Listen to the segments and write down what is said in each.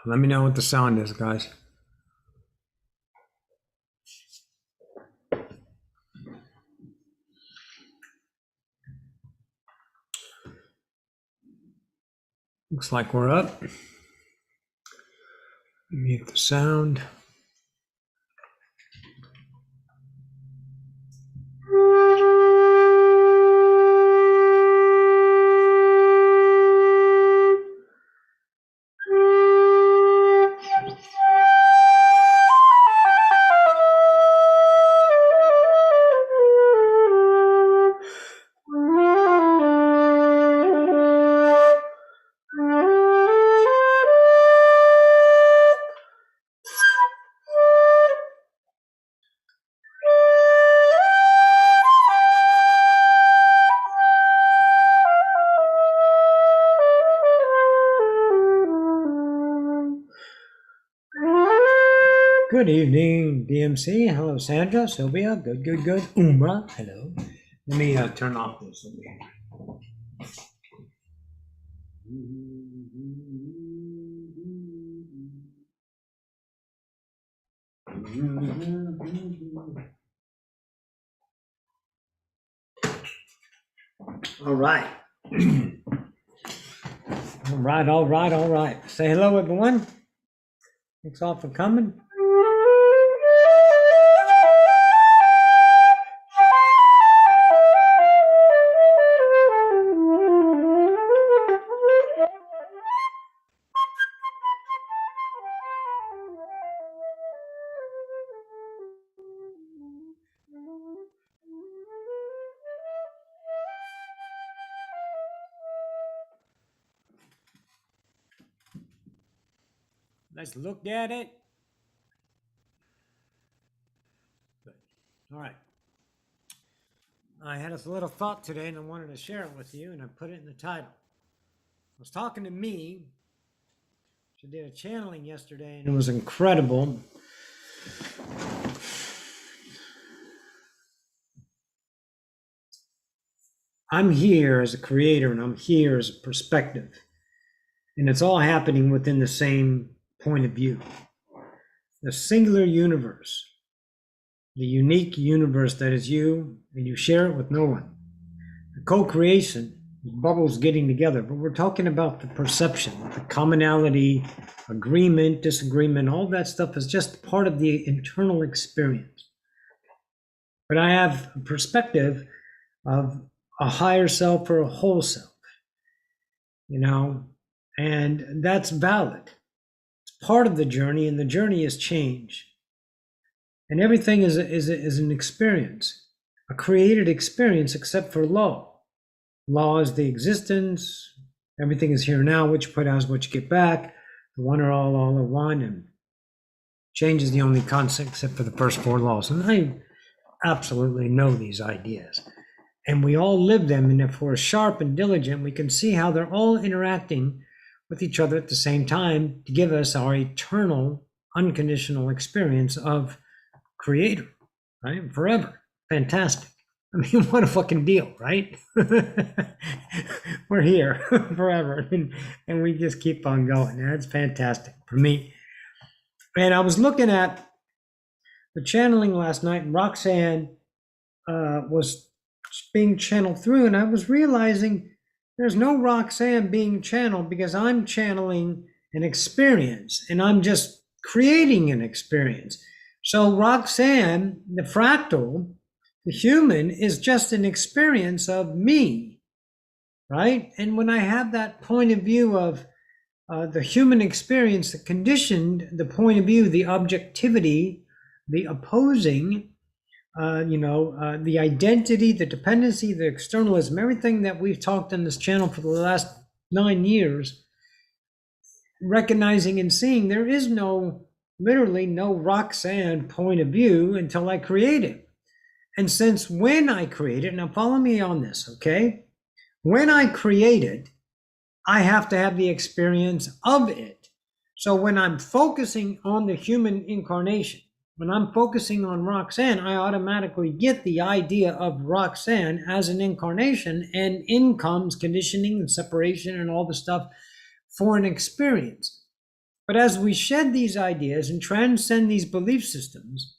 Let me know what the sound is, guys. Looks like we're up. Mute the sound. Good evening, DMC. Hello, Sandra, Sylvia. Good. Umra, hello. Let me turn off this over here. All right. All right. Say hello, everyone. Thanks all for coming. Let's look at it. Good. All right. I had a little thought today and I wanted to share it with you, and I put it in the title. I was talking to me. She did a channeling yesterday and it was incredible. I'm here as a creator and I'm here as a perspective. And it's all happening within the same point of view. The singular universe, the unique universe that is you, and you share it with no one. The co-creation, bubbles getting together, but we're talking about the perception, the commonality, agreement, disagreement, all that stuff is just part of the internal experience. But I have a perspective of a higher self or a whole self, and that's valid. Part of the journey, and the journey is change. And everything is an experience, a created experience, except for law. Law is the existence. Everything is here now. What you put out is what you get back. The one are all are one, and change is the only constant except for the first four laws. And I absolutely know these ideas. And we all live them, and if we're sharp and diligent, we can see how they're all interacting with each other at the same time to give us our eternal, unconditional experience of creator, right? Forever. Fantastic. I mean, what a fucking deal, right? We're here forever, and we just keep on going. That's fantastic for me. And I was looking at the channeling last night, and Roxanne was being channeled through, and I was realizing there's no Roxanne being channeled because I'm channeling an experience and I'm just creating an experience. So Roxanne, the fractal, the human, is just an experience of me, right? And when I have that point of view of the human experience, the conditioned, the point of view, the objectivity, the opposing, the identity, the dependency, the externalism, everything that we've talked on this channel for the last 9 years, recognizing and seeing there is literally no Roxanne point of view until I create it. And since when I create it, now follow me on this, okay? When I create it, I have to have the experience of it. So when I'm focusing on the human incarnation, when I'm focusing on Roxanne, I automatically get the idea of Roxanne as an incarnation, and in comes conditioning and separation and all the stuff for an experience. But as we shed these ideas and transcend these belief systems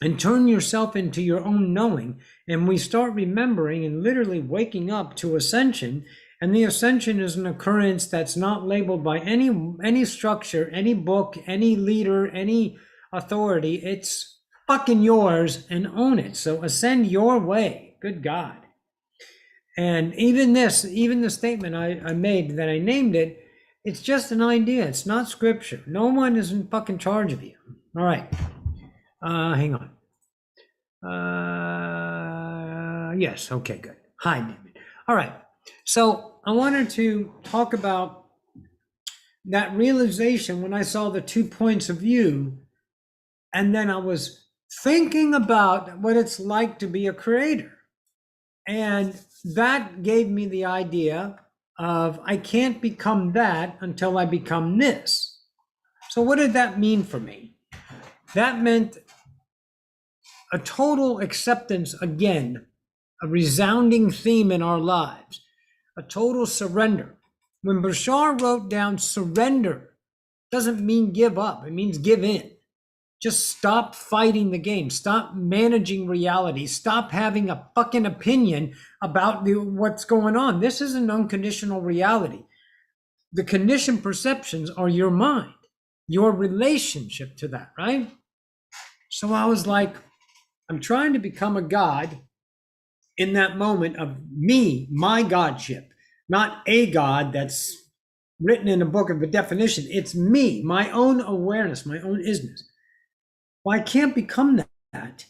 and turn yourself into your own knowing, and we start remembering and literally waking up to ascension, and the ascension is an occurrence that's not labeled by any structure, any book, any leader, any authority. It's fucking yours, and own it. So ascend your way. Good God. And even the statement I made that I named it, it's just an idea. It's not scripture. No one is in fucking charge of you. All right. Hang on. Yes. Okay, good. Hi, David. All right. So I wanted to talk about that realization when I saw the 2 points of view. And then I was thinking about what it's like to be a creator. And that gave me the idea of I can't become that until I become this. So what did that mean for me? That meant a total acceptance, again, a resounding theme in our lives, a total surrender. When Bashar wrote down surrender, doesn't mean give up, it means give in. Just stop fighting the game. Stop managing reality. Stop having a fucking opinion about what's going on. This is an unconditional reality. The conditioned perceptions are your mind, your relationship to that, right? So I was like, I'm trying to become a God in that moment of me, my Godship, not a God that's written in a book of a definition. It's me, my own awareness, my own isness. Well, I can't become that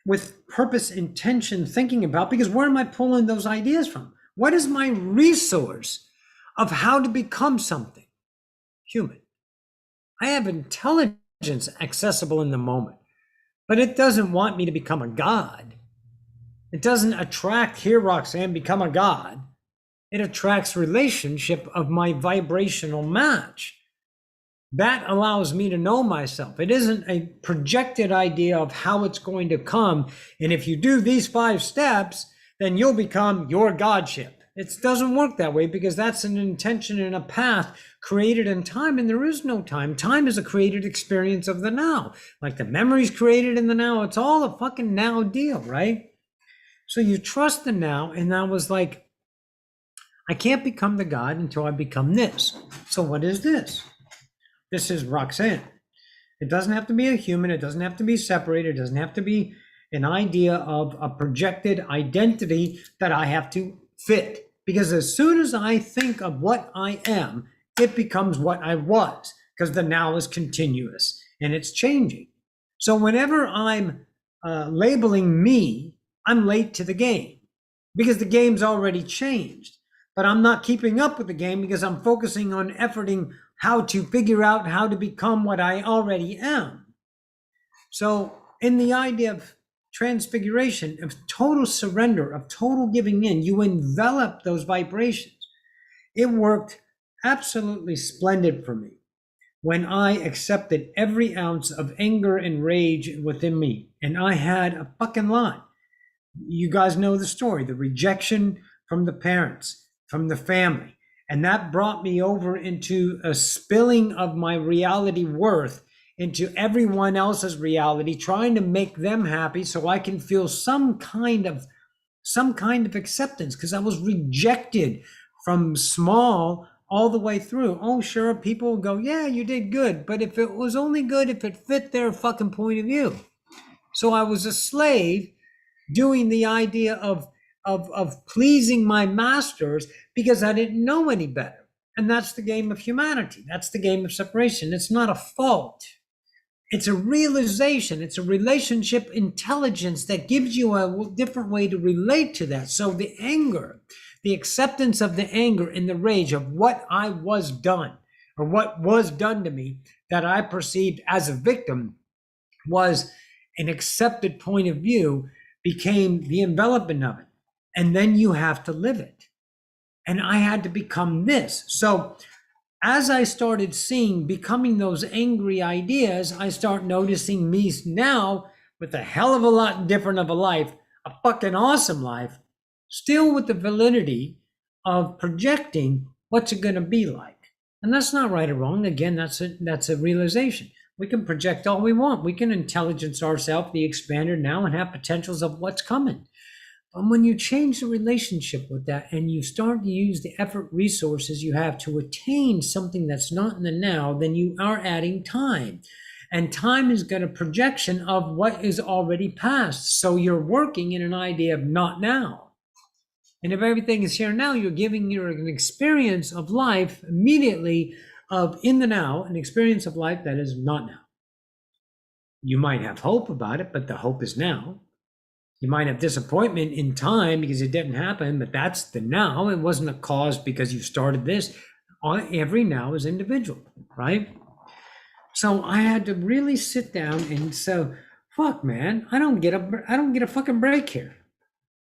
with purpose, intention, thinking about, because where am I pulling those ideas from? What is my resource of how to become something? Human. I have intelligence accessible in the moment, but it doesn't want me to become a God. It doesn't attract, here, Roxanne, become a God. It attracts relationship of my vibrational match. That allows me to know myself. It isn't a projected idea of how it's going to come. And if you do these 5 steps, then you'll become your Godship. It doesn't work that way, because that's an intention and a path created in time, and there is no time. Time is a created experience of the now. Like the memories created in the now, it's all a fucking now deal, right? So you trust the now, and I was like, I can't become the God until I become this. So what is this? This is Roxanne. It doesn't have to be a human. It doesn't have to be separated. It doesn't have to be an idea of a projected identity that I have to fit. Because as soon as I think of what I am, it becomes what I was, because the now is continuous and it's changing. So whenever I'm labeling me, I'm late to the game, because the game's already changed. But I'm not keeping up with the game because I'm focusing on efforting how to figure out how to become what I already am. So in the idea of transfiguration, of total surrender, of total giving in, you envelop those vibrations. It worked absolutely splendid for me when I accepted every ounce of anger and rage within me. And I had a fucking lot. You guys know the story, the rejection from the parents, from the family. And that brought me over into a spilling of my reality worth into everyone else's reality, trying to make them happy so I can feel some kind of acceptance, because I was rejected from small all the way through. Oh, sure, people will go, yeah, you did good. But if it was only good if it fit their fucking point of view. So I was a slave doing the idea of pleasing my masters because I didn't know any better. And that's the game of humanity. That's the game of separation. It's not a fault. It's a realization. It's a relationship intelligence that gives you a different way to relate to that. So the anger, the acceptance of the anger and the rage of what I was done, or what was done to me that I perceived as a victim, was an accepted point of view, became the envelopment of it. And then you have to live it. And I had to become this. So as I started becoming those angry ideas, I start noticing me now with a hell of a lot different of a life, a fucking awesome life, still with the validity of projecting what's it going to be like. And that's not right or wrong. Again, that's a realization. We can project all we want. We can intelligence ourselves, the expander now, and have potentials of what's coming. And when you change the relationship with that and you start to use the effort resources you have to attain something that's not in the now, then you are adding time. And time is got a projection of what is already past. So you're working in an idea of not now. And if everything is here now, you're giving your an experience of life immediately of in the now, an experience of life that is not now. You might have hope about it, but the hope is now. You might have disappointment in time because it didn't happen, but that's the now. It wasn't a cause because you started this. Every now is individual, right? So I had to really sit down and say, fuck, man, I don't get a fucking break here.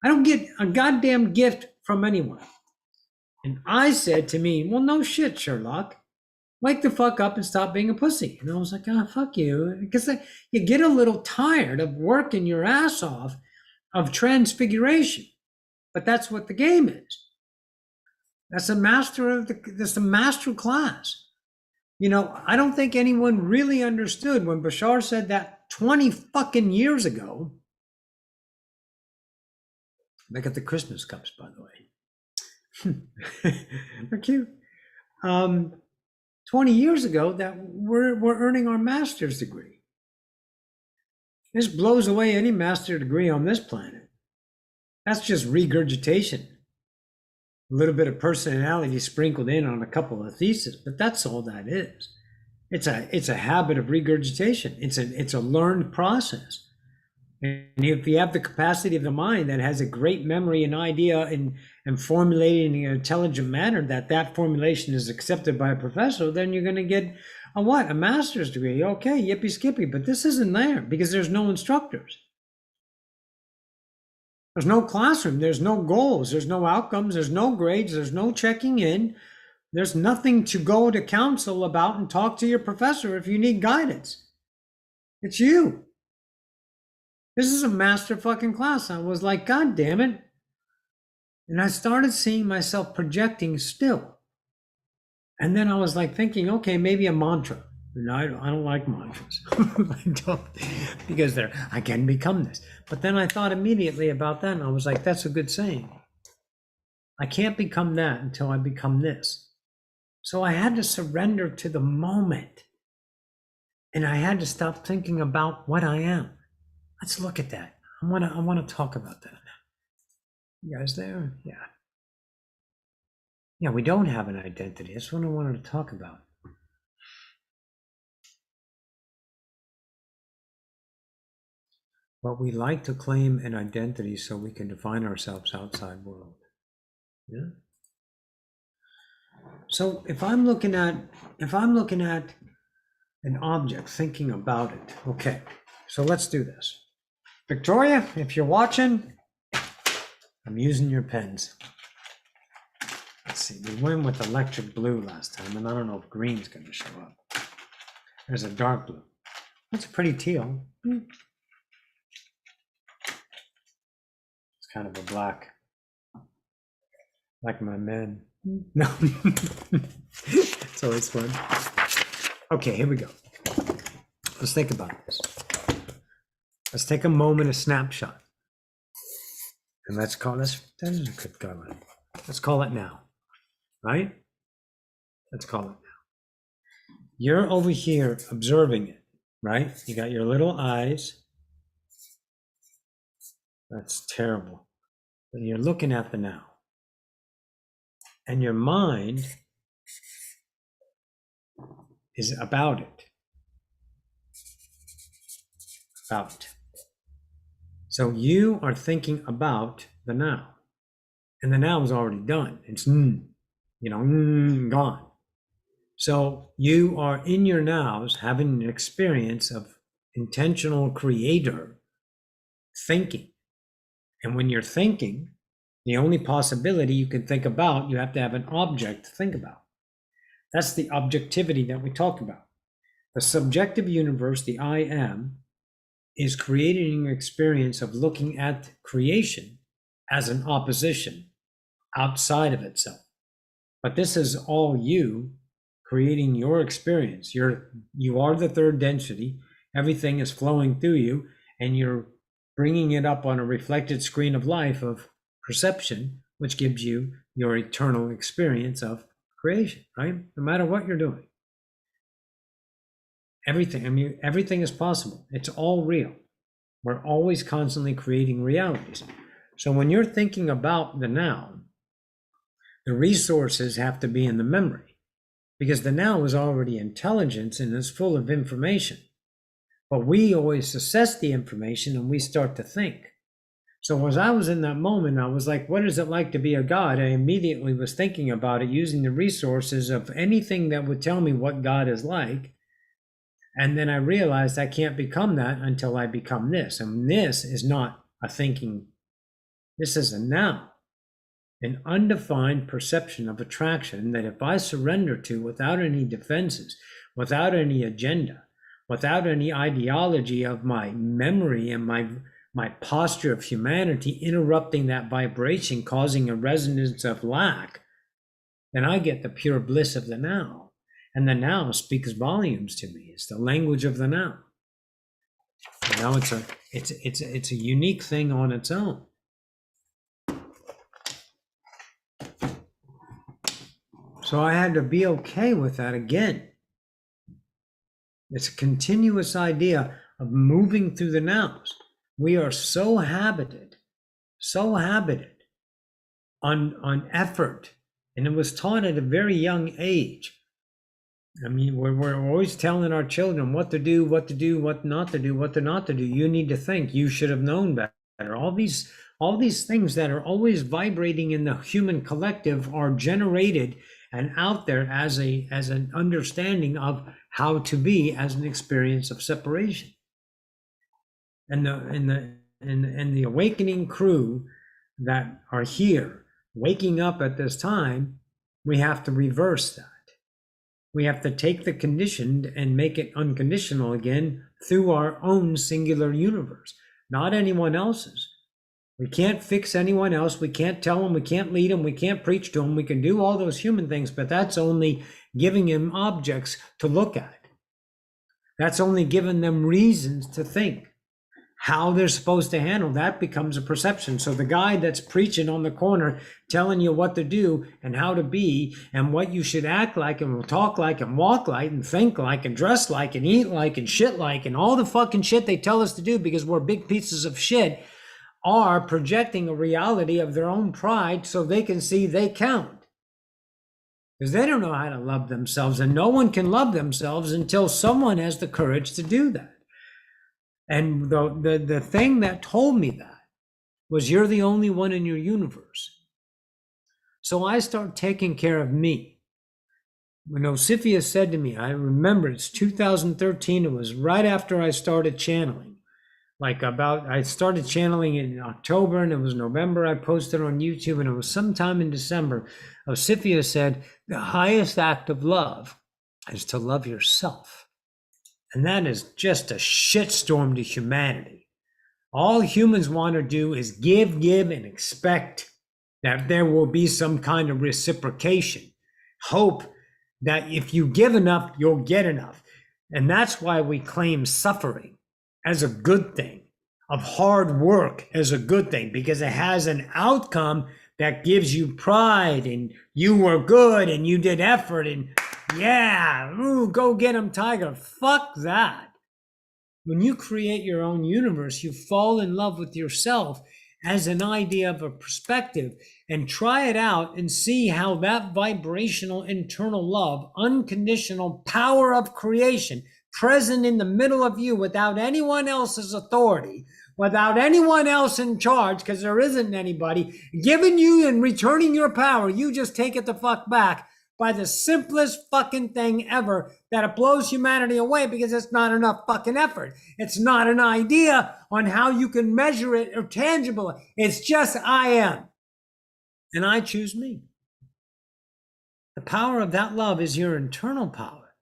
I don't get a goddamn gift from anyone. And I said to me, well, no shit, Sherlock. Wake the fuck up and stop being a pussy. And I was like, oh, fuck you. Because you get a little tired of working your ass off of transfiguration. But that's what the game is. That's a master class. You know, I don't think anyone really understood when Bashar said that 20 fucking years ago. Look at the Christmas cups, by the way. They're cute. 20 years ago that we're earning our master's degree. This blows away any master's degree on this planet. That's just regurgitation. A little bit of personality sprinkled in on a couple of theses, but that's all that is. It's a habit of regurgitation. It's a learned process. And if you have the capacity of the mind that has a great memory and idea and formulating in an intelligent manner that formulation is accepted by a professor, then you're going to get a master's degree. Okay, yippee skippy, but this isn't there because there's no instructors. There's no classroom, there's no goals, there's no outcomes, there's no grades, there's no checking in. There's nothing to go to counsel about and talk to your professor if you need guidance. It's you. This is a master fucking class. I was like, God damn it. And I started seeing myself projecting still. And then I was like thinking, okay, maybe a mantra. And I don't like mantras. I don't, because I can become this. But then I thought immediately about that and I was like, that's a good saying. I can't become that until I become this. So I had to surrender to the moment. And I had to stop thinking about what I am. Let's look at that. I want to talk about that. You guys there? Yeah. Yeah, we don't have an identity. That's what I wanted to talk about. But we like to claim an identity so we can define ourselves outside world. Yeah. So if I'm looking at an object, thinking about it, okay. So let's do this. Victoria, if you're watching, I'm using your pens. Let's see, we went with electric blue last time, and I don't know if green's going to show up. There's a dark blue. That's a pretty teal. It's kind of a black, like my men. No, it's always fun. Okay, here we go. Let's think about this. Let's take a moment, a snapshot. And let's call this, that is a good color. Let's call it now, right? Let's call it now. You're over here observing it, right? You got your little eyes. That's terrible. And you're looking at the now. And your mind is about it. About. So you are thinking about the now. And the now is already done. It's, gone. So you are in your nows having an experience of intentional creator thinking. And when you're thinking, the only possibility you can think about, you have to have an object to think about. That's the objectivity that we talk about. The subjective universe, the I am, is creating an experience of looking at creation as an opposition outside of itself. But this is all you creating your experience. You are the third density. Everything is flowing through you, and you're bringing it up on a reflected screen of life of perception, which gives you your eternal experience of creation, right? No matter what you're doing. Everything is possible. It's all real. We're always constantly creating realities. So when you're thinking about the now, the resources have to be in the memory, because the now is already intelligence and is full of information. But we always assess the information and we start to think. So as I was in that moment, I was like, what is it like to be a God? I immediately was thinking about it using the resources of anything that would tell me what God is like. And then I realized I can't become that until I become this. And this is not a thinking. This is a now, an undefined perception of attraction that if I surrender to without any defenses, without any agenda, without any ideology of my memory and my posture of humanity interrupting that vibration, causing a resonance of lack, then I get the pure bliss of the now. And the now speaks volumes to me. It's the language of the now. You know, it's a unique thing on its own. So I had to be okay with that again. It's a continuous idea of moving through the nows. We are so habited on effort. And it was taught at a very young age. I mean, we're always telling our children what to do, what not to do, what to not to do. You need to think. You should have known better. All these things that are always vibrating in the human collective are generated and out there as an understanding of how to be as an experience of separation. And the awakening crew that are here, waking up at this time, we have to reverse that. We have to take the conditioned and make it unconditional again through our own singular universe, not anyone else's. We can't fix anyone else. We can't tell them. We can't lead them. We can't preach to them. We can do all those human things, but that's only giving them objects to look at. That's only giving them reasons to think. How they're supposed to handle that becomes a perception. So the guy that's preaching on the corner, telling you what to do and how to be and what you should act like and talk like and walk like and think like and dress like and eat like and shit like and all the fucking shit they tell us to do because we're big pieces of shit, are projecting a reality of their own pride so they can see they count. Because they don't know how to love themselves, and no one can love themselves until someone has the courage to do that. And the thing that told me that was, you're the only one in your universe. So I start taking care of me. When Osifia said to me, I remember it's 2013, it was right after I started channeling. I started channeling in October and it was November. I posted on YouTube and it was sometime in December. Osifia said, the highest act of love is to love yourself. And that is just a shitstorm to humanity. All humans want to do is give, and expect that there will be some kind of reciprocation. Hope that if you give enough, you'll get enough. And that's why we claim suffering as a good thing, of hard work as a good thing, because it has an outcome that gives you pride and you were good and you did effort and yeah, ooh, go get him, tiger. Fuck that. When you create your own universe, you fall in love with yourself as an idea of a perspective and try it out and see how that vibrational internal love, unconditional power of creation, present in the middle of you without anyone else's authority, without anyone else in charge, because there isn't anybody, giving you and returning your power, you just take it the fuck back. By the simplest fucking thing ever, that it blows humanity away because it's not enough fucking effort. It's not an idea on how you can measure it or tangible. It's just I am. And I choose me. The power of that love is your internal power.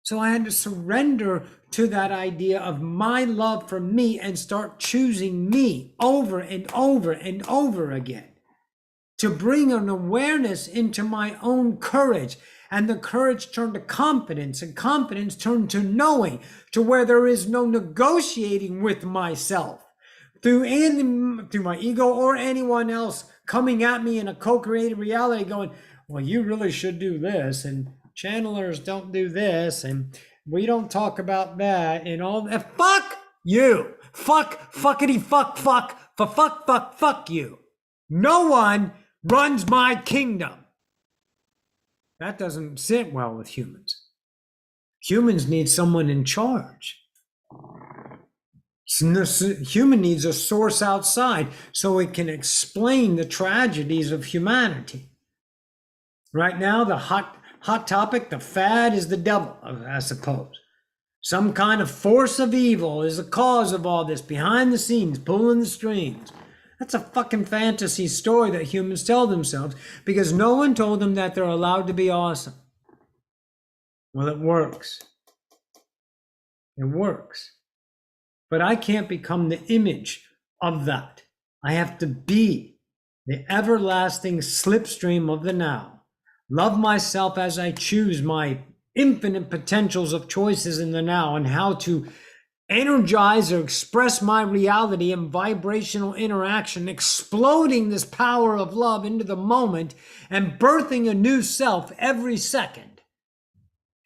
So I had to surrender to that idea of my love for me and start choosing me over and over and over again. to bring an awareness into my own courage. And the courage turned to confidence, and confidence turned to knowing, to where there is no negotiating with myself through my ego or anyone else coming at me in a co-created reality going, well, you really should do this, and channelers don't do this, and we don't talk about that, and all that. Fuck you. Fuckity fuck you. No one runs my kingdom. That doesn't sit well with humans. Humans need someone in charge. Human needs a source outside so it can explain the tragedies of humanity. Right now, the hot topic, the fad, is the devil, I suppose. Some kind of force of evil is the cause of all this, behind the scenes, pulling the strings. That's a fucking fantasy story that humans tell themselves because no one told them that they're allowed to be awesome. Well, it works. It works. But I can't become the image of that. I have to be the everlasting slipstream of the now. Love myself as I choose my infinite potentials of choices in the now, and how to energize or express my reality in vibrational interaction, exploding this power of love into the moment and birthing a new self every second.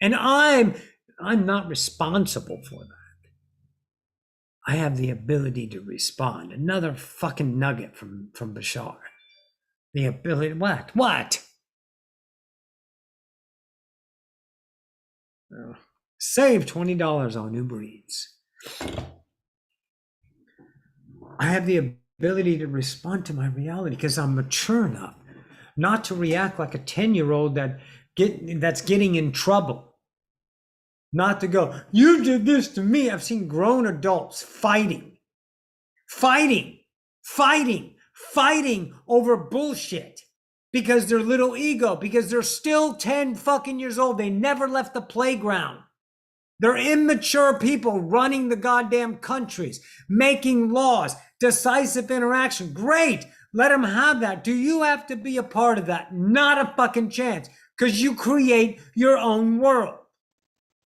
And I'm not responsible for that. I have the ability to respond. Another fucking nugget from Bashar. The ability, what? Save $20 on Uber Eats. I have the ability to respond to my reality because I'm mature enough not to react like a 10-year-old that's getting in trouble. Not to go, you did this to me. I've seen grown adults fighting over bullshit because their little ego, because they're still 10 fucking years old. They never left the playground. They're immature people running the goddamn countries, making laws, decisive interaction. Great. Let them have that. Do you have to be a part of that? Not a fucking chance, because you create your own world.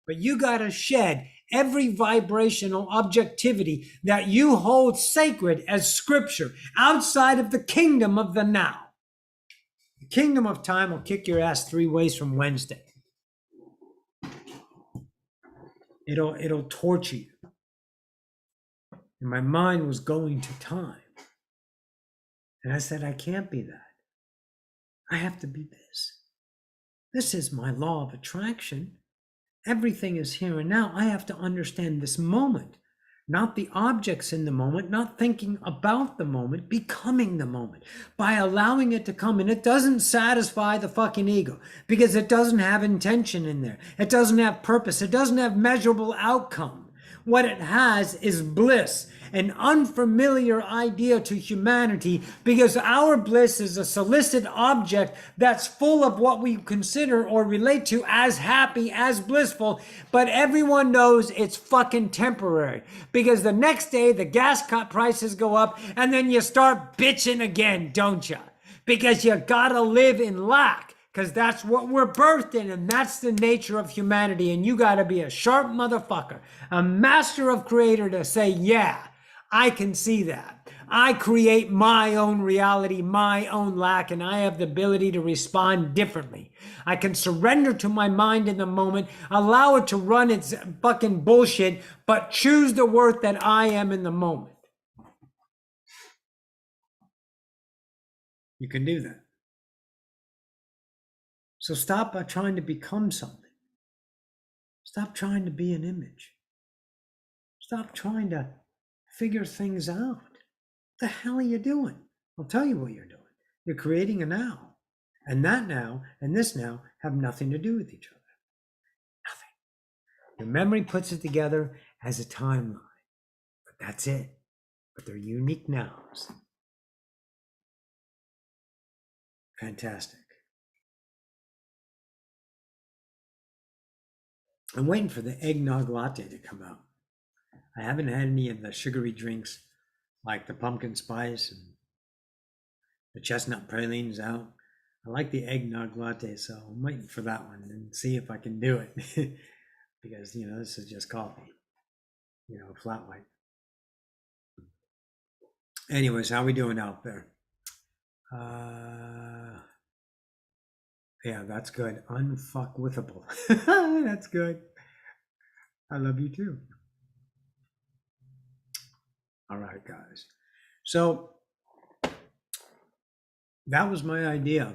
But you got to shed every vibrational objectivity that you hold sacred as scripture outside of the kingdom of the now. The kingdom of time will kick your ass 3 ways from Wednesday. It'll torture you. And my mind was going to time. And I said, I can't be that. I have to be this. This is my law of attraction. Everything is here and now. I have to understand this moment, not the objects in the moment, not thinking about the moment, becoming the moment by allowing it to come. And it doesn't satisfy the fucking ego because it doesn't have intention in there. It doesn't have purpose. It doesn't have measurable outcome. What it has is bliss, an unfamiliar idea to humanity, because our bliss is a solicit object that's full of what we consider or relate to as happy, as blissful, but everyone knows it's fucking temporary, because the next day the gas prices go up and then you start bitching again, don't you? Because you gotta live in lack. Because that's what we're birthed in, and that's the nature of humanity. And you got to be a sharp motherfucker, a master of creator to say, yeah, I can see that. I create my own reality, my own lack, and I have the ability to respond differently. I can surrender to my mind in the moment, allow it to run its fucking bullshit, but choose the worth that I am in the moment. You can do that. So stop by trying to become something. Stop trying to be an image. Stop trying to figure things out. What the hell are you doing? I'll tell you what you're doing. You're creating a now. And that now and this now have nothing to do with each other. Nothing. Your memory puts it together as a timeline. But that's it. But they're unique nows. Fantastic. I'm waiting for the eggnog latte to come out. I haven't had any of the sugary drinks like the pumpkin spice and The chestnut praline's out. I like the eggnog latte, so I'm waiting for that one and see if I can do it. Because, this is just coffee, flat white. Anyways, how we doing out there? Yeah, that's good. Unfuckwithable. That's good. I love you too. All right, guys. So that was my idea.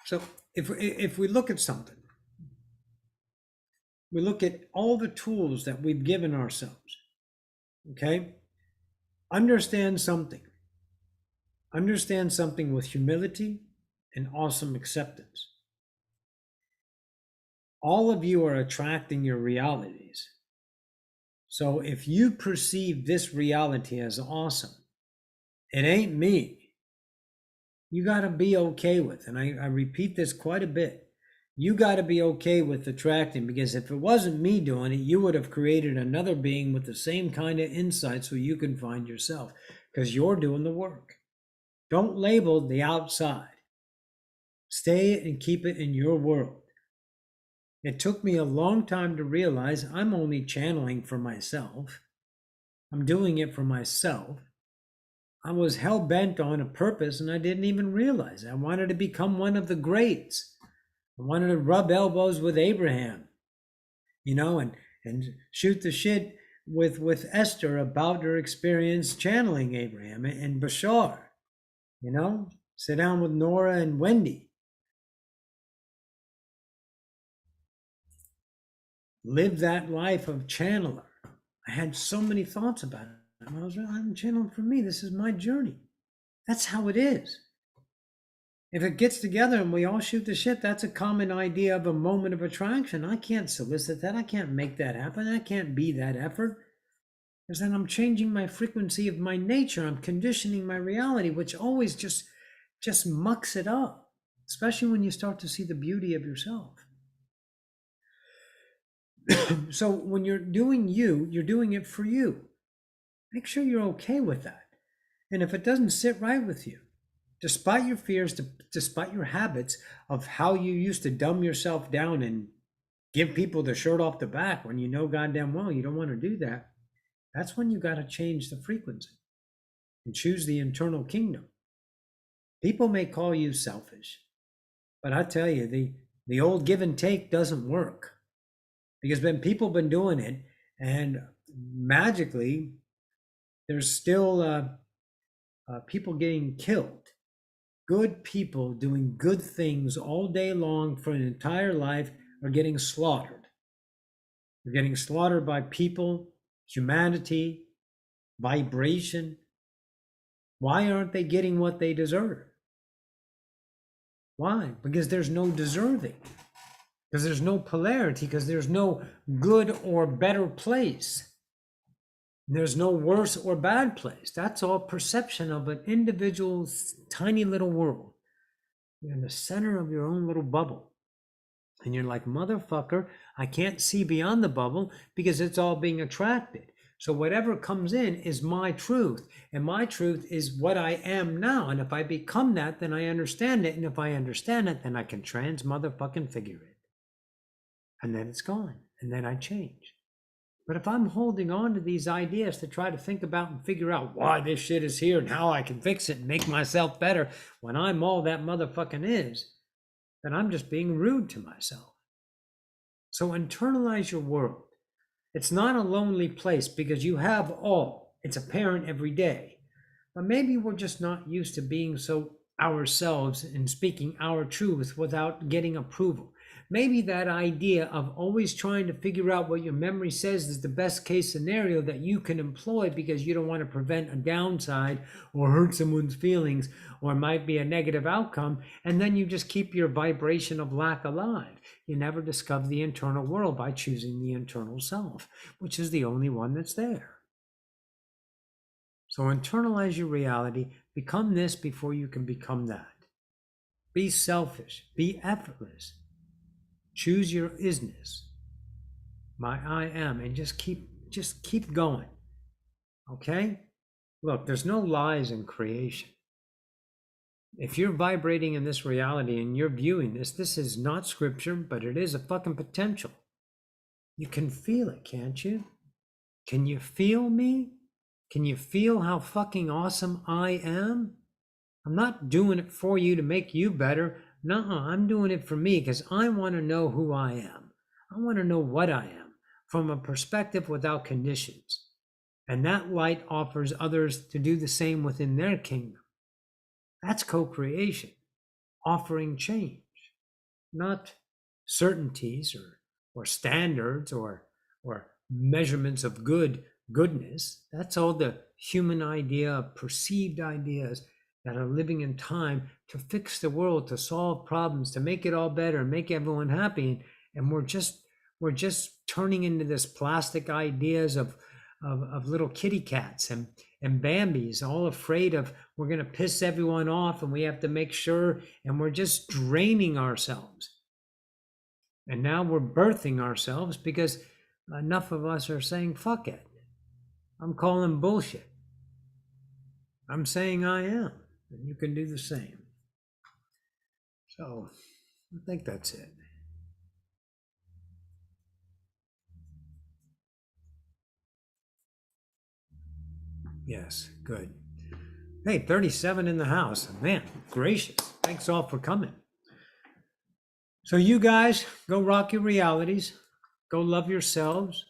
So if we look at something, we look at all the tools that we've given ourselves. Okay? Understand something. Understand something with humility and awesome acceptance. All of you are attracting your realities. So if you perceive this reality as awesome, it ain't me. You got to be okay with, and I repeat this quite a bit, you got to be okay with attracting, because if it wasn't me doing it, you would have created another being with the same kind of insight so you can find yourself, because you're doing the work. Don't label the outside. Stay and keep it in your world. It took me a long time to realize I'm only channeling for myself. I'm doing it for myself. I was hell-bent on a purpose and I didn't even realize. I wanted to become one of the greats. I wanted to rub elbows with Abraham, and shoot the shit with Esther about her experience channeling Abraham, and Bashar, sit down with Nora and Wendy. Live that life of channeler. I had so many thoughts about it. I'm channeling for me. This is my journey. That's how it is. If it gets together and we all shoot the shit, that's a common idea of a moment of attraction. I can't solicit that. I can't make that happen. I can't be that effort. Because then I'm changing my frequency of my nature. I'm conditioning my reality, which always just mucks it up, especially when you start to see the beauty of yourself. So when you're doing you're doing it for you. Make sure you're okay with that. And if it doesn't sit right with you, despite your fears, despite your habits of how you used to dumb yourself down and give people the shirt off the back when you know goddamn well you don't want to do that, that's when you got to change the frequency and choose the internal kingdom. People may call you selfish, but I tell you, the old give and take doesn't work, because people been doing it, and magically there's still people getting killed. Good people doing good things all day long for an entire life are getting slaughtered. They're getting slaughtered by people, humanity, vibration. Why aren't they getting what they deserve? Why? Because there's no deserving. Because there's no polarity. Because there's no good or better place. There's no worse or bad place. That's all perception of an individual's tiny little world. You're in the center of your own little bubble. And you're like, motherfucker, I can't see beyond the bubble because it's all being attracted. So whatever comes in is my truth. And my truth is what I am now. And if I become that, then I understand it. And if I understand it, then I can motherfucking figure it. And then it's gone. And then I change. But if I'm holding on to these ideas to try to think about and figure out why this shit is here and how I can fix it and make myself better when I'm all that motherfucking is, then I'm just being rude to myself. So internalize your world. It's not a lonely place because you have all. It's apparent every day. But maybe we're just not used to being so ourselves and speaking our truth without getting approval. Maybe that idea of always trying to figure out what your memory says is the best case scenario that you can employ because you don't want to prevent a downside or hurt someone's feelings or might be a negative outcome, and then you just keep your vibration of lack alive. You never discover the internal world by choosing the internal self, which is the only one that's there. So internalize your reality, become this before you can become that. Be selfish, be effortless. Choose your isness, my I am, and just keep going. Okay? Look, there's no lies in creation. If you're vibrating in this reality and you're viewing this, this is not scripture, but it is a fucking potential. You can feel it, can't you? Can you feel me? Can you feel how fucking awesome I am? I'm not doing it for you to make you better. No, I'm doing it for me because I want to know who I am. I want to know what I am from a perspective without conditions. And that light offers others to do the same within their kingdom. That's co-creation, offering change, not certainties or standards or measurements of goodness. That's all the human idea, perceived ideas that are living in time to fix the world, to solve problems, to make it all better, make everyone happy. And we're just turning into this plastic ideas of little kitty cats and Bambi's, all afraid of we're going to piss everyone off and we have to make sure, and we're just draining ourselves. And now we're birthing ourselves because enough of us are saying, fuck it. I'm calling bullshit. I'm saying I am, and you can do the same. So I think that's it. Yes, good. Hey, 37 in the house. Man, gracious. Thanks all for coming. So you guys, go rock your realities. Go love yourselves.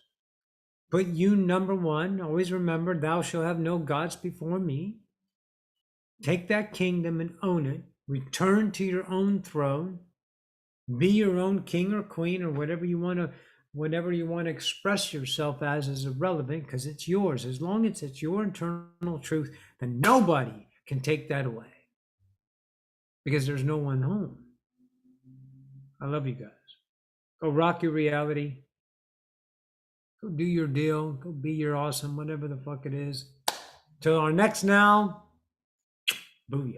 Put you number one. Always remember, thou shalt have no gods before me. Take that kingdom and own it. Return to your own throne. Be your own king or queen or whatever you want to express yourself as is irrelevant because it's yours. As long as it's your internal truth, then nobody can take that away because there's no one home. I love you guys. Go rock your reality. Go do your deal. Go be your awesome, whatever the fuck it is. Till our next now. Booyah.